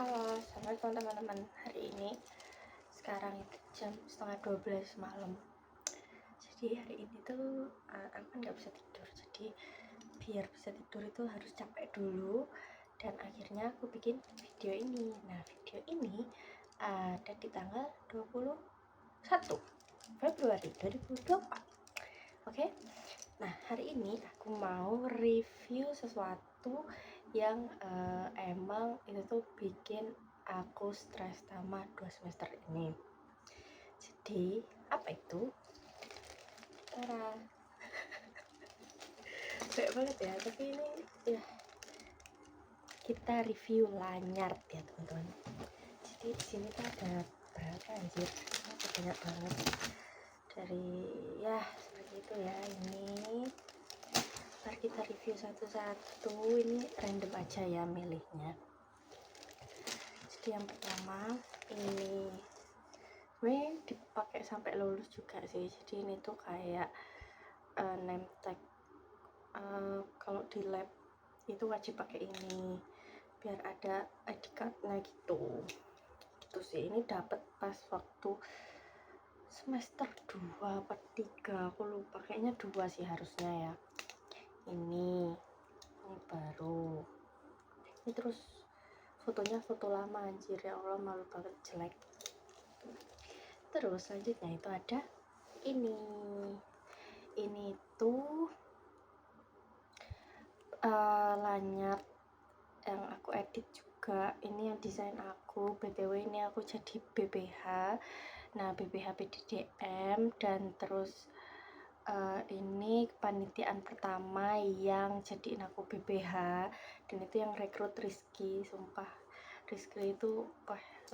Halo, assalamualaikum teman-teman. Hari ini sekarang itu jam setengah 12 malam. Jadi hari ini tuh aku kan nggak bisa tidur. Jadi biar bisa tidur itu harus capek dulu. Dan akhirnya aku bikin video ini. Nah, video ini ada di tanggal 21 Februari 2024. Oke. Nah, hari ini aku mau review sesuatu yang emang itu tuh bikin aku stres selama 2 semester ini. Jadi, apa itu? Tara. Kayak banget ya, tapi ini ya kita review lanyard ya, teman-teman. Jadi di sini tuh ada berapa anjir? Ada banyak banget. Dari ya seperti itu ya, ini ntar kita review satu-satu. Ini random aja ya milihnya. Jadi yang pertama ini dipakai sampai lulus juga sih. Jadi ini tuh kayak name tag. Kalau di lab itu wajib pakai ini biar ada ID card-nya gitu sih. Ini dapat pas waktu semester 2 apa 3 aku lupa, kayaknya 2 sih harusnya ya. Ini baru. Ini terus fotonya foto lama, anjir ya Allah, malu banget, jelek. Terus selanjutnya itu ada ini tuh lanyard yang aku edit juga. Ini yang desain aku, btw ini aku jadi BPH. Nah, BPH PDDM. Dan terus ini kepanitiaan pertama yang jadiin aku BPH, dan itu yang rekrut Rizky. Sumpah Rizky itu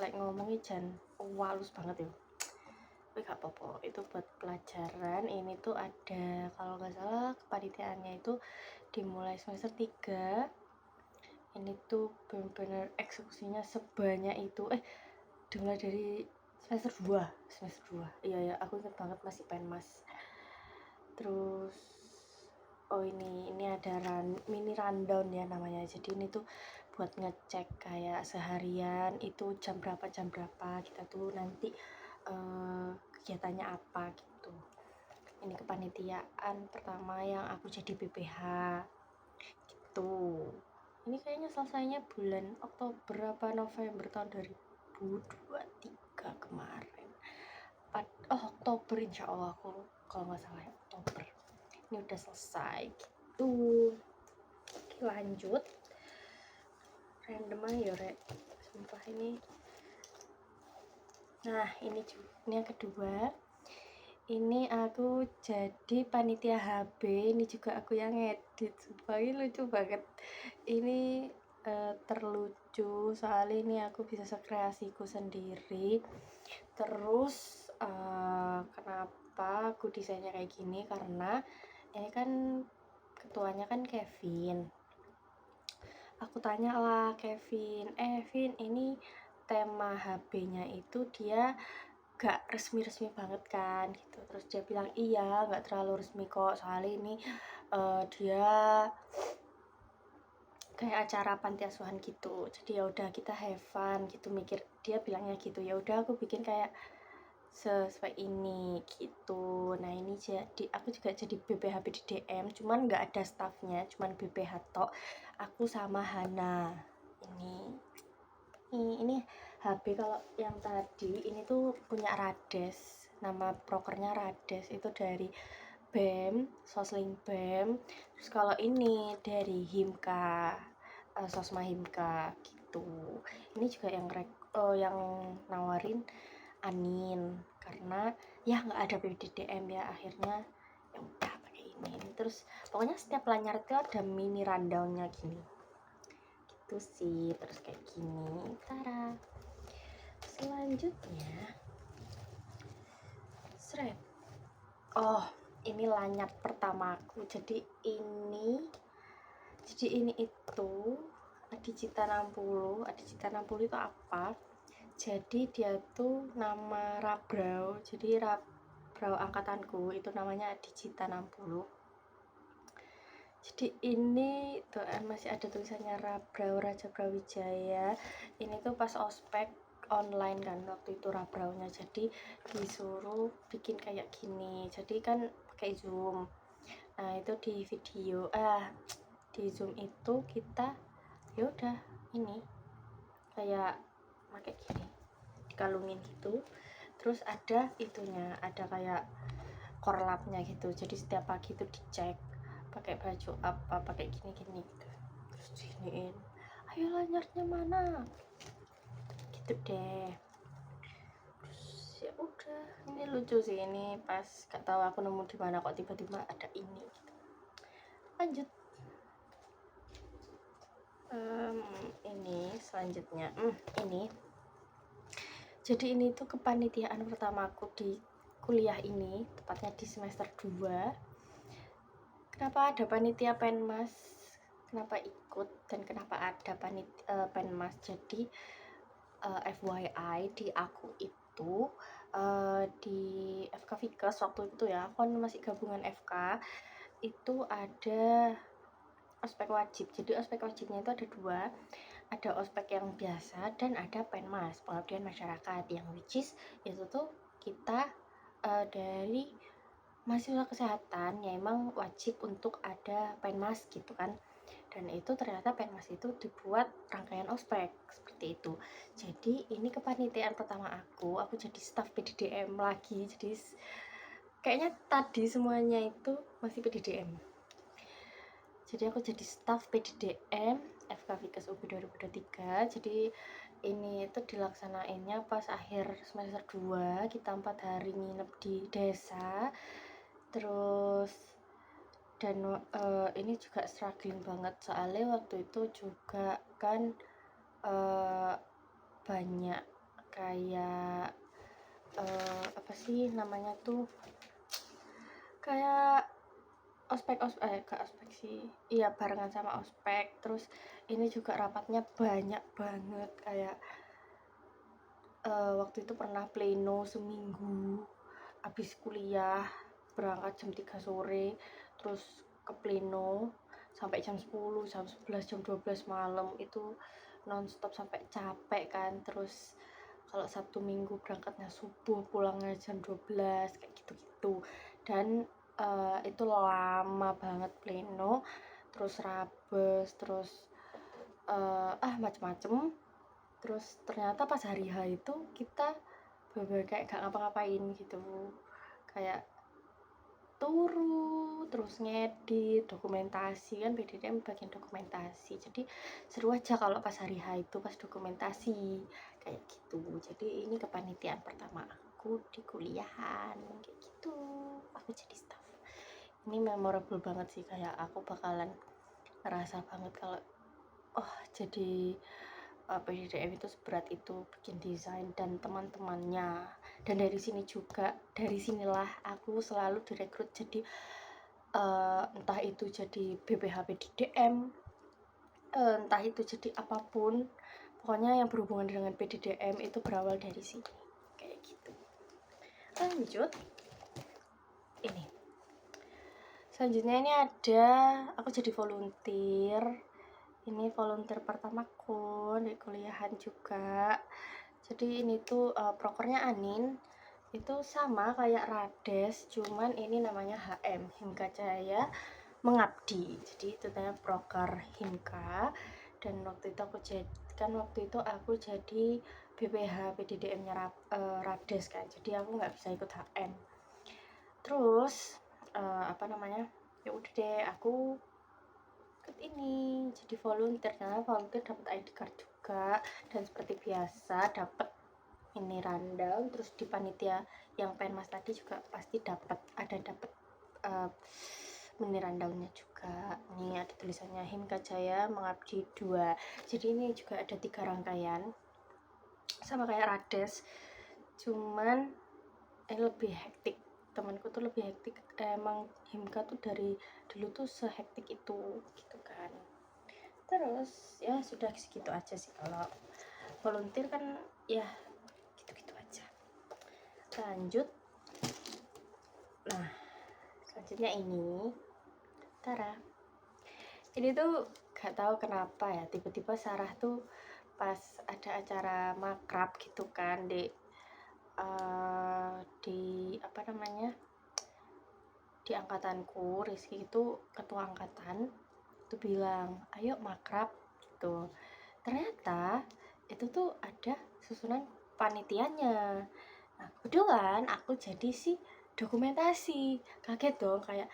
like ngomongnya jangan walus banget ya, tapi gak apa-apa, itu buat pelajaran. Ini tuh ada, kalau nggak salah kepanitiaannya itu dimulai semester 3. Ini tuh bener-bener eksekusinya sebanyak itu, dimulai dari semester 2. Iya, aku inget banget, masih penmas. Terus ini ada mini rundown ya namanya. Jadi ini tuh buat ngecek kayak seharian itu jam berapa kita tuh nanti kegiatannya apa gitu. Ini kepanitiaan pertama yang aku jadi BPH gitu. Ini kayaknya selesainya bulan Oktober apa November tahun 2023 kemarin. Oktober insya Allah, aku kalau nggak salah Oktober. Ini udah selesai gitu. Oke, lanjut. Random aja rek, sumpah ini. Nah, ini yang kedua. Ini aku jadi panitia HB. Ini juga aku yang edit. Sumpah ini lucu banget. Ini terlucu soalnya ini aku bisa sekreasiku sendiri. Terus kenapa aku desainnya kayak gini, karena ini kan ketuanya kan Kevin. Aku tanya lah Kevin, Vin, ini tema HB-nya itu dia gak resmi-resmi banget kan gitu. Terus dia bilang iya, gak terlalu resmi kok, soalnya ini dia kayak acara panti asuhan gitu. Jadi ya udah kita have fun gitu, mikir dia bilangnya gitu. Ya udah aku bikin kayak sesuai ini gitu. Nah, ini jadi aku juga jadi BPH PDDM, cuman nggak ada staffnya, cuman BPH tok. Aku sama Hana. Ini HB. Kalau yang tadi ini tuh punya Rades, nama prokernya Rades, itu dari BEM, Sosling BEM. Terus kalau ini dari Himka, Sosma Himka gitu. Ini juga yang nawarin Anin, karena ya nggak ada PDDM ya, akhirnya ya udah pakai ini. Terus pokoknya setiap lanyard itu ada mini rundownnya gini gitu sih. Terus kayak gini, tara. Selanjutnya ini lanyard pertamaku. Jadi ini itu Adicita 60. Adicita 60 itu apa? Jadi dia tuh nama Rabrau. Jadi Rabrau angkatanku itu namanya Adicita 60. Jadi ini tuh masih ada tulisannya Rabrau Raja Brawijaya. Ini tuh pas ospek online kan waktu itu Rabraunya, jadi disuruh bikin kayak gini. Jadi kan pakai Zoom. Nah itu di video di Zoom itu kita ya udah ini kayak pakai gini dikalungin gitu, terus ada itunya, ada kayak korlapnya gitu, jadi setiap pagi itu dicek pakai baju apa, pakai gini-gini gitu, terus diginiin, ayo lanyarnya mana gitu deh. Terus ya udah, ini lucu sih, ini pas gak tahu aku nemu di mana kok tiba-tiba ada ini gitu. Lanjut. Ini selanjutnya ini, jadi ini tuh kepanitiaan pertamaku di kuliah ini, tepatnya di semester 2. Kenapa ada panitia Penmas, kenapa ikut, dan kenapa ada Penmas. Jadi FYI di aku itu di FK Vikes waktu itu ya, aku kan masih gabungan FK, itu ada ospek wajib. Jadi ospek wajibnya itu ada 2, ada ospek yang biasa dan ada Penmas, pengabdian masyarakat, yang which is itu tuh kita dari mahasiswa kesehatan ya emang wajib untuk ada Penmas gitu kan. Dan itu ternyata Penmas itu dibuat rangkaian ospek seperti itu. Jadi ini kepanitiaan pertama aku jadi staf PDDM lagi. Jadi kayaknya tadi semuanya itu masih PDDM. Jadi aku jadi staf PDDM FK Vikes UB 2023. Jadi ini itu dilaksanainnya pas akhir semester 2, kita 4 hari nginep di desa. Terus dan ini juga struggling banget soalnya waktu itu juga kan banyak kayak apa sih namanya tuh, kayak gak ospek sih, iya barengan sama ospek. Terus ini juga rapatnya banyak banget, kayak waktu itu pernah pleno seminggu habis kuliah, berangkat jam 3 sore terus ke pleno sampai jam 10, jam 11, jam 12 malam, itu nonstop sampai capek kan. Terus kalau Sabtu Minggu berangkatnya subuh, pulangnya jam 12 kayak gitu-gitu. Dan itu lama banget pleno, terus rabes, terus macem-macem. Terus ternyata pas hari H itu kita bener kayak gak ngapa-ngapain gitu, kayak turu terus ngedit dokumentasi, kan PDDM bagian dokumentasi, jadi seru aja kalau pas hari H itu pas dokumentasi kayak gitu. Jadi ini kepanitiaan pertama aku di kuliahan kayak gitu, aku jadi staff. Ini memorable banget sih, kayak aku bakalan ngerasa banget kalau jadi PDDM itu seberat itu bikin desain dan teman-temannya. Dan dari sinilah aku selalu direkrut jadi entah itu jadi BPH PDDM, entah itu jadi apapun, pokoknya yang berhubungan dengan PDDM itu berawal dari sini kayak gitu. Lanjut, ini selanjutnya ini ada aku jadi volunteer. Ini volunteer pertamaku di kuliahan juga. Jadi ini tuh prokernya Anin, itu sama kayak Rades, cuman ini namanya HM, Himka Cahaya Mengabdi. Jadi itu namanya proker Himka. Dan waktu itu aku jadi BPH PDDM-nya Rades kan, jadi aku nggak bisa ikut HM. Terus ya udah deh, aku ini jadi volunteer. Karena volunteer dapat ID card juga, dan seperti biasa dapat ini rundown. Terus di panitia yang Penmas tadi juga pasti dapat mini rundownnya juga. Ini ada tulisannya Himka Jaya Mengabdi 2. Jadi ini juga ada 3 rangkaian sama kayak Rades, cuman lebih hektik. Temanku tuh lebih hektik, emang Himka tuh dari dulu tuh sehektik itu gitu kan. Terus ya sudah segitu aja sih, kalau volunteer kan ya gitu-gitu aja. Lanjut, nah selanjutnya ini Tara. Ini tuh gak tahu kenapa ya, tiba-tiba Sarah tuh pas ada acara makrab gitu kan di apa namanya, di angkatanku, Rizky itu ketua angkatan itu bilang ayo makrab gitu. Ternyata itu tuh ada susunan panitianya. Nah kebetulan aku jadi si dokumentasi, kaget dong kayak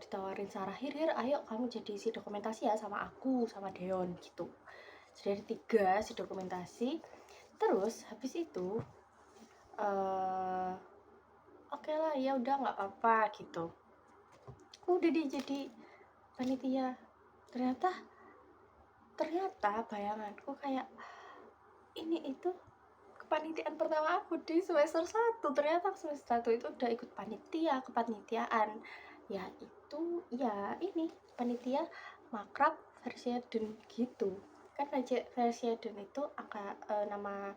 ditawarin Sarah, Hir ayo kamu jadi si dokumentasi ya sama aku sama Deon gitu. Jadi ada 3 si dokumentasi. Terus habis itu oke lah ya udah nggak apa-apa gitu. Aku udah jadi panitia. Ternyata bayanganku kayak ini itu kepanitiaan pertama aku di semester 1. Ternyata semester 1 itu udah ikut kepanitiaan. Ya itu ya ini panitia makrab Versiaden gitu. Kan Versiaden itu nama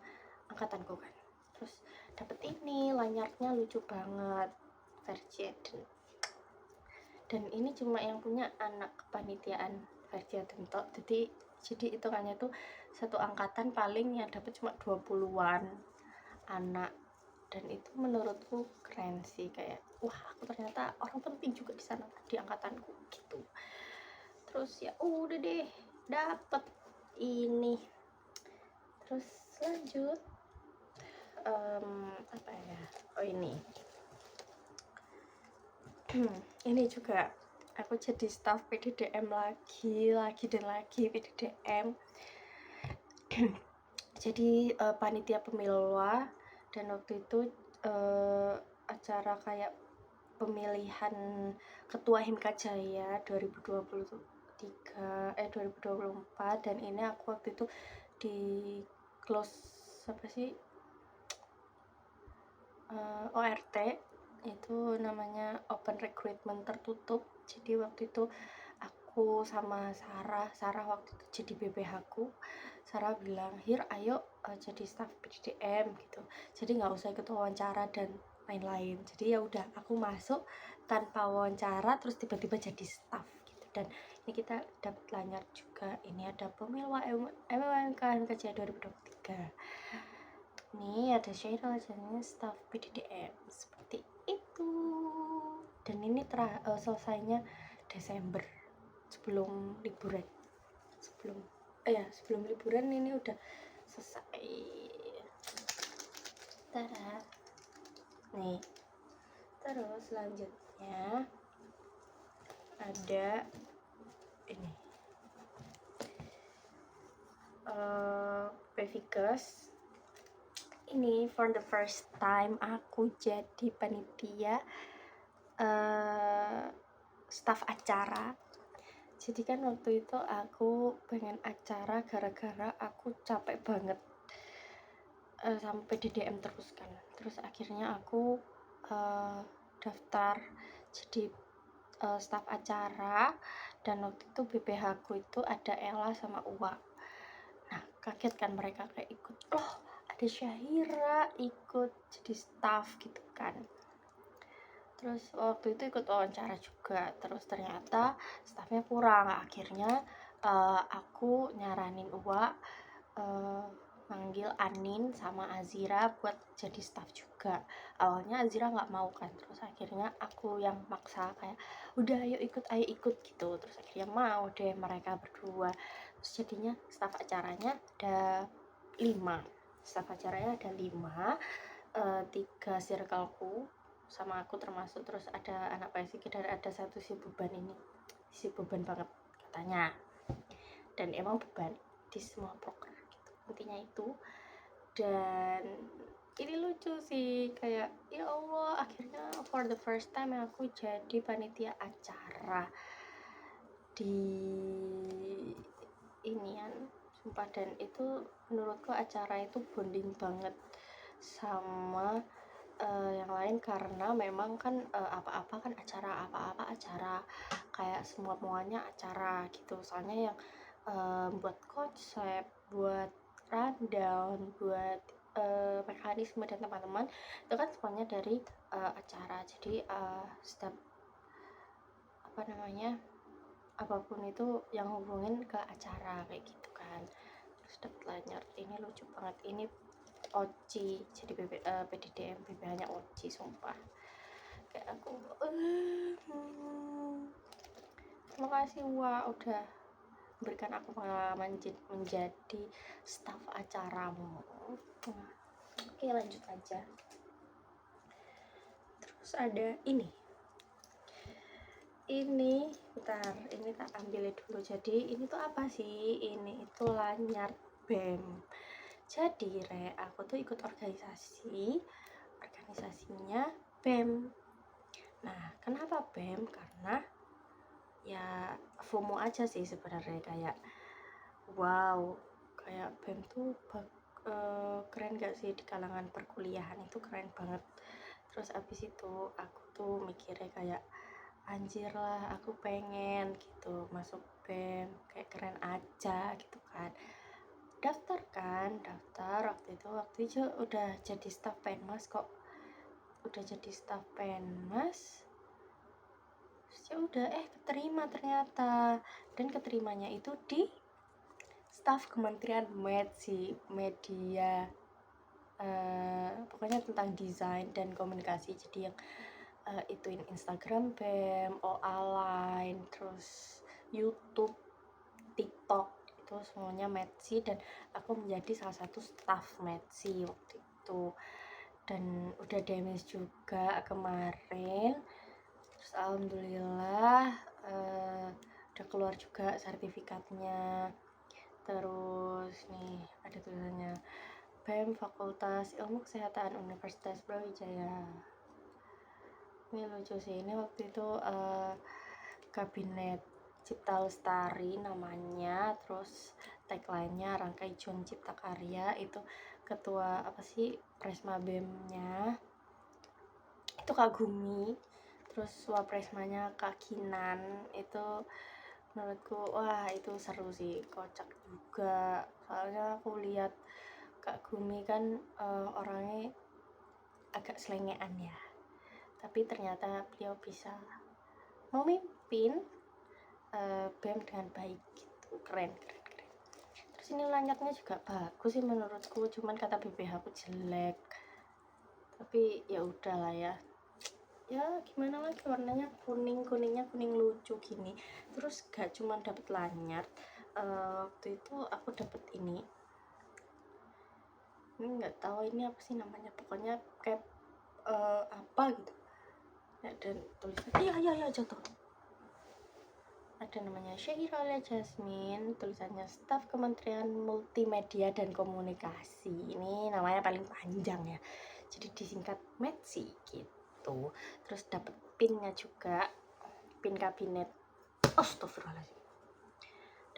angkatanku kan. Terus dapet ini lanyardnya lucu banget Versiaden. Dan ini cuma yang punya anak kepanitiaan Versiaden tok. Jadi hitungannya tuh satu angkatan paling yang dapat cuma 20-an anak. Dan itu menurutku keren sih, kayak wah aku ternyata orang penting juga di sana di angkatanku gitu. Terus ya udah deh dapet ini. Terus lanjut apa ya, oh ini ini juga aku jadi staff PDDM lagi dan lagi PDDM. Jadi panitia pemilwa, dan waktu itu acara kayak pemilihan ketua Himka Jaya 2024, dan ini aku waktu itu di close apa sih ORT itu namanya open recruitment tertutup. Jadi waktu itu aku sama Sarah waktu itu jadi BPH aku. Sarah bilang, Hir ayo jadi staff PDDM gitu, jadi nggak usah ikut wawancara dan lain-lain. Jadi ya udah aku masuk tanpa wawancara terus tiba-tiba jadi staff gitu. Dan ini kita dapat lanyard juga. Ini ada pemilwa MWMK KJ 2023. Nih ada Syairul jadinya staff PDDM seperti itu. Dan ini selesainya Desember, sebelum liburan. Sebelum liburan ini udah selesai. Tada. Nih. Terus selanjutnya ada ini. Pevikas. Ini for the first time aku jadi panitia staff acara. Jadi kan waktu itu aku pengen acara gara-gara aku capek banget sampai di DM terus kan. Terus akhirnya aku daftar jadi staff acara, dan waktu itu BPH aku itu ada Ella sama Uwa. Nah kaget kan mereka kayak ikut, loh ada Syahira ikut jadi staff gitu kan. Terus waktu itu ikut wawancara juga, terus ternyata staffnya kurang. Akhirnya aku nyaranin Uwa manggil Anin sama Azira buat jadi staff juga. Awalnya Azira nggak mau kan, terus akhirnya aku yang maksa kayak udah ayo ikut gitu. Terus akhirnya mau deh mereka berdua. Terus jadinya staff acaranya ada 5. Staff acaranya ada 5, 3 circleku sama aku termasuk. Terus ada anak PSIK dan ada satu si beban banget katanya, dan emang beban di semua proker gitu, intinya itu. Dan ini lucu sih, kayak ya Allah akhirnya for the first time aku jadi panitia acara di inian, sumpah. Dan itu menurutku acara itu bonding banget sama yang lain, karena memang kan apa-apa kan acara kayak semuanya acara gitu. Soalnya yang buat konsep, buat rundown, buat mekanisme dan teman-teman itu kan semuanya dari acara. Jadi setiap apapun itu yang hubungin ke acara kayak gitu kan. Terus dapet lanyard ini lucu banget, ini Oci, jadi PDDM BBH-nya Oci, sumpah kayak aku terima kasih Wak udah berikan aku pengalaman menjadi staf acaramu. Oke, lanjut aja. Terus ada ini bentar, ini tak ambil dulu. Jadi ini tuh apa sih? Ini itu lanyard BEM. Jadi aku tuh ikut organisasinya BEM. Nah, kenapa BEM? Karena ya FOMO aja sih sebenarnya, kayak wow, kayak BEM tuh keren gak sih di kalangan perkuliahan, itu keren banget. Terus abis itu aku tuh mikirnya kayak anjir lah, aku pengen gitu masuk BEM, kayak keren aja gitu kan. Daftar waktu itu udah jadi staf penmas kok, terus ya udah keterima ternyata, dan keterimanya itu di staf Kementerian Media, pokoknya tentang desain dan komunikasi. Jadi yang ituin Instagram BEM, OA Line, terus YouTube, TikTok, itu semuanya Medsi, dan aku menjadi salah satu staf Medsi waktu itu. Dan udah demis juga kemarin. Terus alhamdulillah udah keluar juga sertifikatnya. Terus nih ada tulisannya BEM Fakultas Ilmu Kesehatan Universitas Brawijaya. Ini lucu sih, ini waktu itu Kabinet Cipta Lestari namanya, terus tagline-nya Rangkai Jun Cipta Karya. Itu ketua Presma BEM-nya itu Kak Gumi, terus Wapresmanya Kak Kinan. Itu menurutku wah itu seru sih, kocak juga, soalnya aku lihat Kak Gumi kan orangnya agak selengean ya, tapi ternyata beliau bisa memimpin BEM dengan baik gitu, keren. Terus ini lanyardnya juga bagus sih menurutku, cuman kata BBH aku jelek, tapi ya udahlah ya gimana lagi, warnanya kuning lucu gini. Terus gak cuman dapet lanyard, waktu itu aku dapet ini nggak tahu ini apa sih namanya, pokoknya kayak apa gitu ya, dan tulisan iya jatuh, ada namanya Syairah Jasmine, tulisannya staf Kementerian Multimedia dan Komunikasi. Ini namanya paling panjang ya, jadi disingkat METSI gitu. Terus dapet pinnya juga, pin kabinet, astagfirullahaladzim,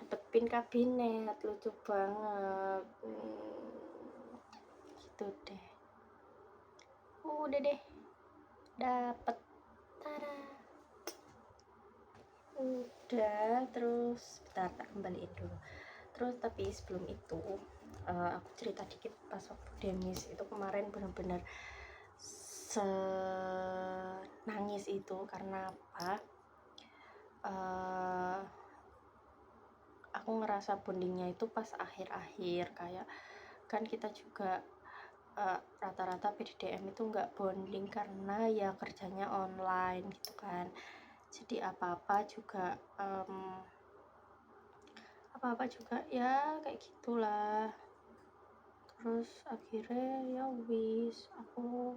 dapet pin kabinet, lucu banget. Gitu deh, udah deh dapet, tada, udah. Terus bentar, tak kembaliin dulu. Terus tapi sebelum itu aku cerita dikit. Pas waktu demis itu kemarin bener-bener nangis itu karena apa, aku ngerasa bondingnya itu pas akhir-akhir, kayak kan kita juga rata-rata PDDM itu nggak bonding karena ya kerjanya online gitu kan. Jadi apa-apa juga ya kayak gitulah. Terus akhirnya ya wis, aku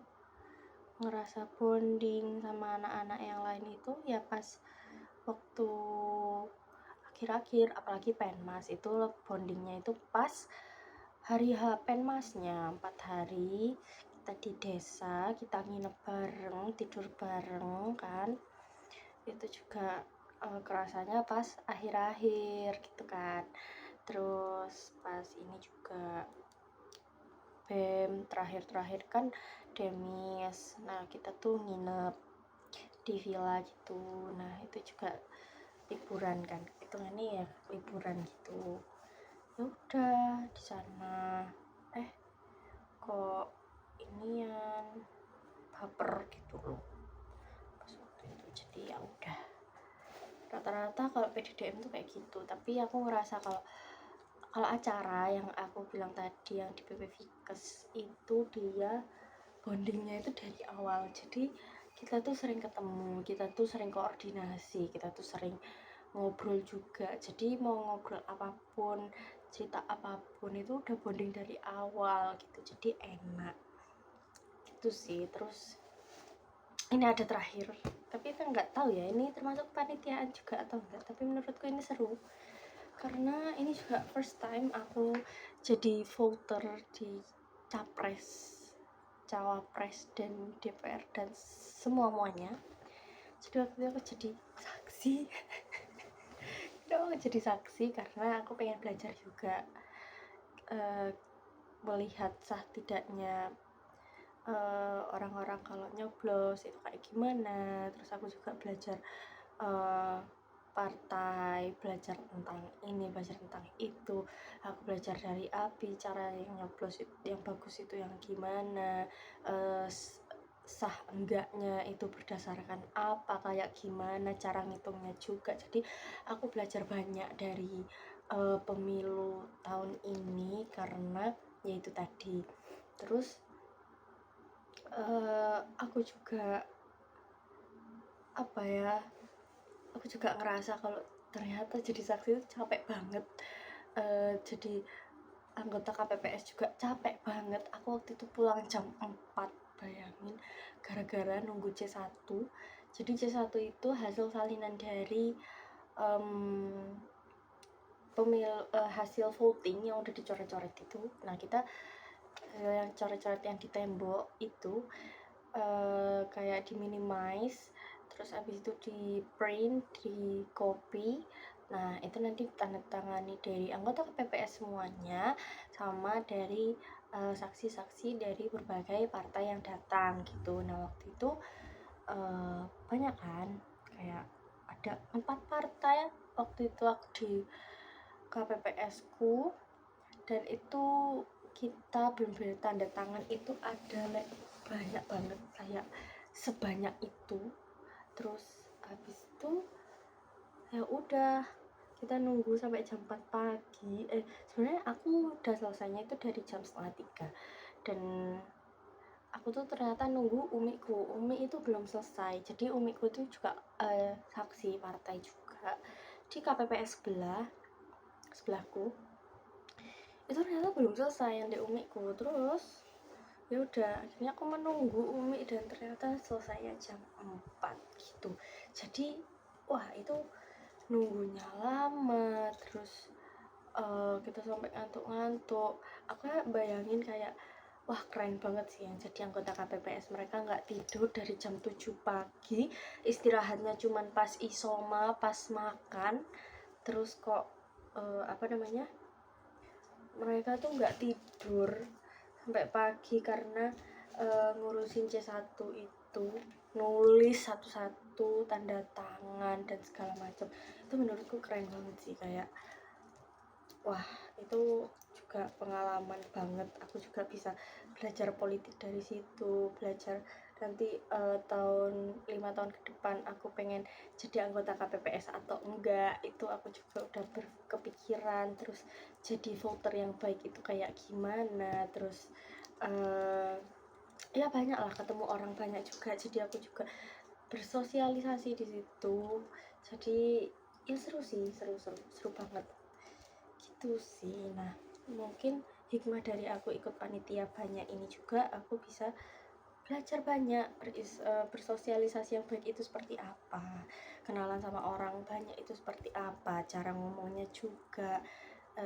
ngerasa bonding sama anak-anak yang lain itu ya pas waktu akhir-akhir, apalagi penmas itu bondingnya itu pas hari H penmasnya, 4 hari kita di desa, kita nginep bareng, tidur bareng kan. Itu juga kerasanya pas akhir-akhir gitu kan. Terus pas ini juga BEM terakhir kan demis, nah kita tuh nginep di villa gitu. Nah itu juga liburan kan, hitungannya ya liburan gitu. Ya udah di sana kok inian baper gitu loh pas waktu itu. Jadi ya udah rata-rata kalau PDDM tuh kayak gitu. Tapi aku ngerasa kalau acara yang aku bilang tadi yang di PP Vikes itu dia bondingnya itu dari awal. Jadi kita tuh sering ketemu, kita tuh sering koordinasi, kita tuh sering ngobrol juga. Jadi mau ngobrol apapun, cerita apapun itu udah bonding dari awal gitu. Jadi enak gitu sih. Terus ini ada terakhir, tapi kita nggak tahu ya ini termasuk panitiaan juga atau enggak, tapi menurutku ini seru karena ini juga first time aku jadi voter di capres, cawapres, dan DPR dan semuanya. Jadi waktu itu aku jadi saksi. Aku jadi saksi karena aku pengen belajar juga, melihat sah tidaknya orang-orang kalau nyoblos itu kayak gimana. Terus aku juga belajar partai, belajar tentang ini, belajar tentang itu. Aku belajar dari API, cara yang nyoblos yang bagus itu yang gimana, sah enggaknya itu berdasarkan apa, kayak gimana cara ngitungnya juga. Jadi aku belajar banyak dari pemilu tahun ini karena yaitu tadi. Terus aku juga aku juga ngerasa kalau ternyata jadi saksi itu capek banget. Jadi anggota KPPS juga capek banget. Aku waktu itu pulang jam 4, bayangin, gara-gara nunggu C1. Jadi C1 itu hasil salinan dari hasil voting yang udah dicoret-coret itu. Nah, kita yang coret-coret yang di tembok itu kayak di minimize, terus abis itu di print, di copy. Nah, itu nanti tanda tangani dari anggota KPPS semuanya sama dari saksi-saksi dari berbagai partai yang datang gitu. Nah, waktu itu banyak kan, kayak ada 4 partai waktu itu aku di KPPS ku, dan itu kita bener-bener tanda tangan itu ada banyak banget, kayak sebanyak itu. Terus habis itu ya udah, kita nunggu sampai jam 4 pagi. Sebenarnya aku udah selesainya itu dari jam 2:30, dan aku tuh ternyata nunggu Umi itu belum selesai. Jadi umiku itu juga saksi partai juga di KPPS sebelahku. Itu ternyata belum selesai yang di umiku. Terus ya udah, akhirnya aku menunggu Umi dan ternyata selesainya jam 4 gitu. Jadi wah, itu nunggunya lama. Terus kita sampai ngantuk-ngantuk. Aku bayangin kayak wah, keren banget sih yang jadi anggota KPPS. Mereka nggak tidur dari jam 7 pagi, istirahatnya cuman pas isoma, pas makan. Terus kok mereka tuh nggak tidur sampai pagi karena ngurusin C1 itu, nulis satu-satu, tanda tangan dan segala macam. Itu menurutku keren banget sih, kayak wah, itu juga pengalaman banget. Aku juga bisa belajar politik dari situ, belajar nanti 5 tahun ke depan aku pengen jadi anggota KPPS atau enggak, itu aku juga udah berkepikiran. Terus jadi voter yang baik itu kayak gimana. Terus ya banyak lah, ketemu orang banyak juga, jadi aku juga bersosialisasi di situ. Jadi ya seru sih, seru banget gitu sih. Nah, mungkin hikmah dari aku ikut panitia banyak ini juga, aku bisa belajar banyak, bersosialisasi yang baik itu seperti apa, kenalan sama orang banyak itu seperti apa, cara ngomongnya juga,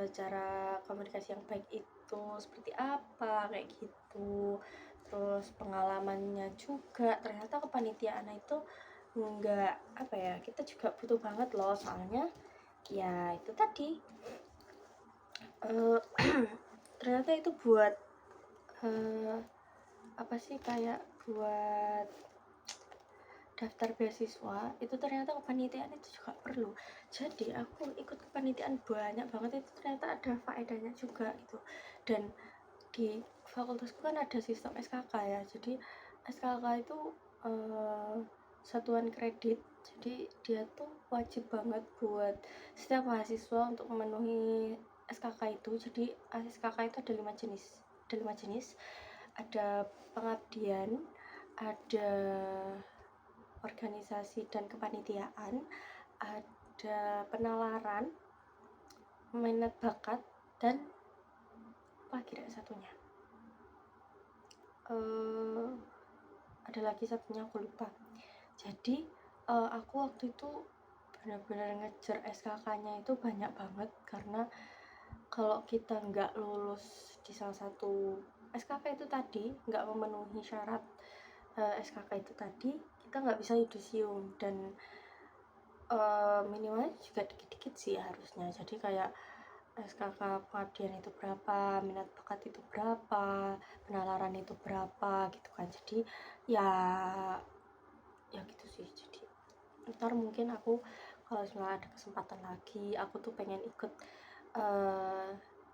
cara komunikasi yang baik itu seperti apa, kayak gitu. Terus pengalamannya juga, ternyata kepanitiaan itu enggak kita juga butuh banget loh, soalnya ya itu tadi ternyata itu buat kayak buat daftar beasiswa itu, ternyata kepanitiaan itu juga perlu. Jadi aku ikut kepanitiaan banyak banget, itu ternyata ada faedahnya juga gitu. Dan di fakultasku kan ada sistem SKK ya, jadi SKK itu satuan kredit. Jadi dia tuh wajib banget buat setiap mahasiswa untuk memenuhi SKK itu. Jadi SKK itu ada 5 jenis. Ada pengabdian, ada organisasi dan kepanitiaan, ada penalaran, minat bakat, dan apa kira satunya, ada lagi satunya aku lupa. Jadi aku waktu itu benar-benar ngejar SKK-nya itu banyak banget, karena kalau kita nggak lulus di salah satu SKK itu tadi, nggak memenuhi syarat SKK itu tadi, kita nggak bisa yudisium. Dan minimalnya juga dikit-dikit sih harusnya. Jadi kayak SKK pengabdian itu berapa, minat bakat itu berapa, penalaran itu berapa gitu kan. Jadi ya gitu sih. Jadi ntar mungkin aku kalau misalnya ada kesempatan lagi, aku tuh pengen ikut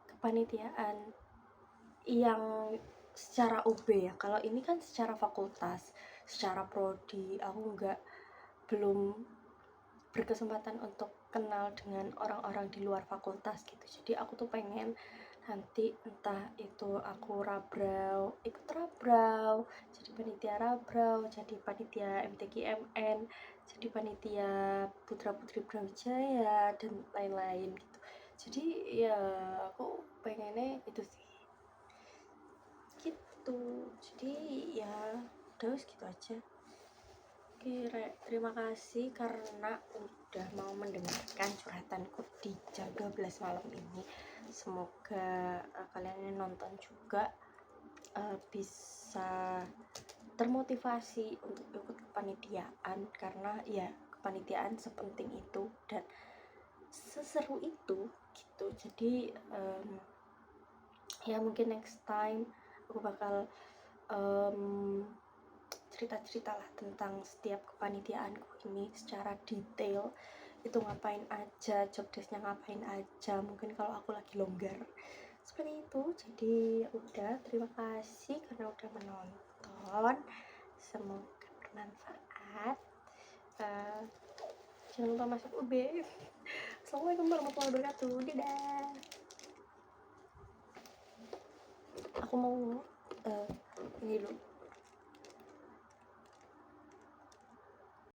kepanitiaan yang secara UB ya. Kalau ini kan secara fakultas, secara prodi, aku belum berkesempatan untuk kenal dengan orang-orang di luar fakultas gitu. Jadi aku tuh pengen nanti entah itu aku ikut rabrau, jadi panitia rabrau, jadi panitia MTQ-MN, jadi panitia Putra Putri Brawijaya dan lain-lain gitu. Jadi ya aku pengennya itu sih gitu. Jadi ya udah gitu aja. Oke, terima kasih karena udah mau mendengarkan curhatanku di jam 12 malam ini. Semoga kalian nonton juga bisa termotivasi untuk ikut kepanitiaan, karena ya kepanitiaan sepenting itu dan seseru itu gitu. Jadi ya mungkin next time aku bakal cerita-cerita lah tentang setiap kepanitiaanku ini secara detail, itu ngapain aja, job desknya ngapain aja, mungkin kalau aku lagi longgar seperti itu. Jadi udah, terima kasih karena udah menonton, semoga bermanfaat. Jangan lupa masuk UB. Assalamualaikum warahmatullahi wabarakatuh. Dadah. Aku mau ini dulu.